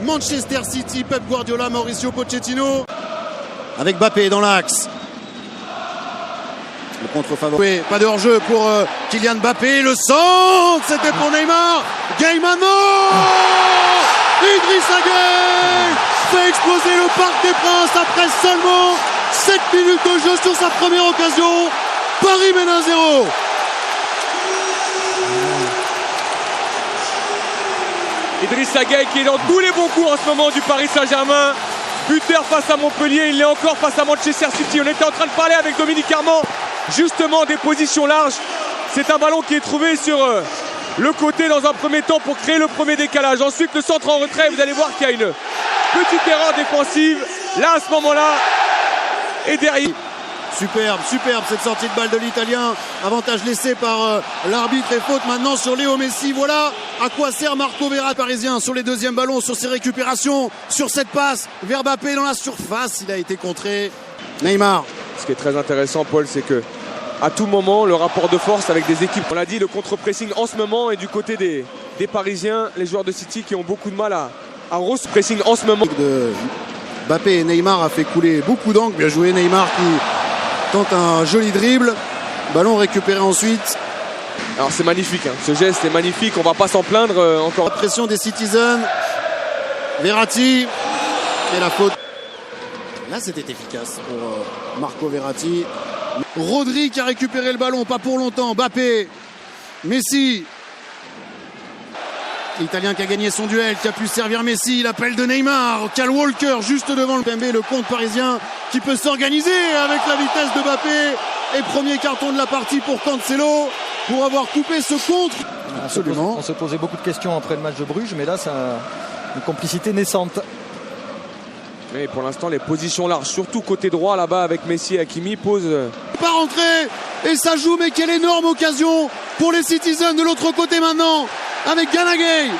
Manchester City, Pep Guardiola, Mauricio Pochettino. Avec Mbappé dans l'axe. Le contre-favori. Pas de hors-jeu pour Kylian Mbappé. Le centre, c'était pour Neymar. Gaimano. Idrissa Gueye fait exploser le Parc des Princes après seulement 7 minutes de jeu sur sa première occasion. Paris mène 1-0. Idrissa Gueye qui est dans tous les bons coups en ce moment du Paris Saint-Germain. Buteur face à Montpellier, il est encore face à Manchester City. On était en train de parler avec Dominique Armand justement des positions larges. C'est un ballon qui est trouvé sur le côté dans un premier temps pour créer le premier décalage. Ensuite le centre en retrait, vous allez voir qu'il y a une petite erreur défensive là à ce moment-là. Et derrière... Superbe cette sortie de balle de l'Italien. Avantage laissé par l'arbitre et faute maintenant sur Léo Messi. Voilà à quoi sert Marco Verratti parisien sur les deuxièmes ballons, sur ses récupérations, sur cette passe vers Mbappé dans la surface. Il a été contré. Neymar. Ce qui est très intéressant, Paul, c'est que à tout moment, le rapport de force avec des équipes, on l'a dit, le contre-pressing en ce moment est du côté des Parisiens, les joueurs de City qui ont beaucoup de mal à pressing en ce moment. Mbappé et Neymar a fait couler beaucoup d'angles. Bien joué Neymar qui tente un joli dribble. Ballon récupéré ensuite. Alors c'est magnifique, hein. Ce geste est magnifique, on va pas s'en plaindre encore. La pression des Citizens. Verratti. Et la faute. Là c'était efficace pour Marco Verratti. Rodri qui a récupéré le ballon, pas pour longtemps. Mbappé. Messi. L'Italien qui a gagné son duel, qui a pu servir Messi. L'appel de Neymar. Kyle Walker juste devant le Pembe, le compte parisien qui peut s'organiser avec la vitesse de Mbappé. Et premier carton de la partie pour Cancelo pour avoir coupé ce contre. Absolument. On se posait beaucoup de questions après le match de Bruges, mais là, c'est une complicité naissante. Mais pour l'instant, les positions larges, surtout côté droit là-bas avec Messi et Hakimi, posent... Pas rentré et ça joue, mais quelle énorme occasion pour les Citizens de l'autre côté maintenant avec Gana Gueye.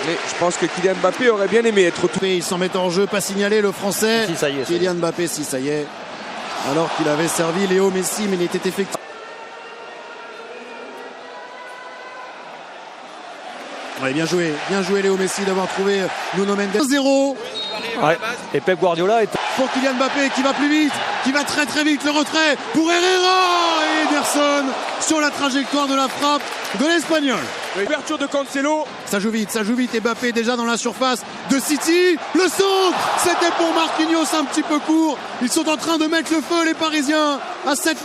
Mais je pense que Kylian Mbappé aurait bien aimé être tout. Il s'en met en jeu, pas signalé le français. Si, ça y est, Kylian Mbappé, si ça y est. Alors qu'il avait servi Léo Messi, mais il était effectif. Ouais, bien joué Léo Messi d'avoir trouvé Nuno Mendes. 1-0. Ouais. Et Pep Guardiola est... Pour Kylian Mbappé qui va plus vite, qui va très vite, le retrait pour Herrera et Ederson sur la trajectoire de la frappe de l'Espagnol. L'ouverture de Cancelo. Ça joue vite et Mbappé déjà dans la surface de City. Le centre, c'était pour Marquinhos un petit peu court. Ils sont en train de mettre le feu les Parisiens à 7 minutes.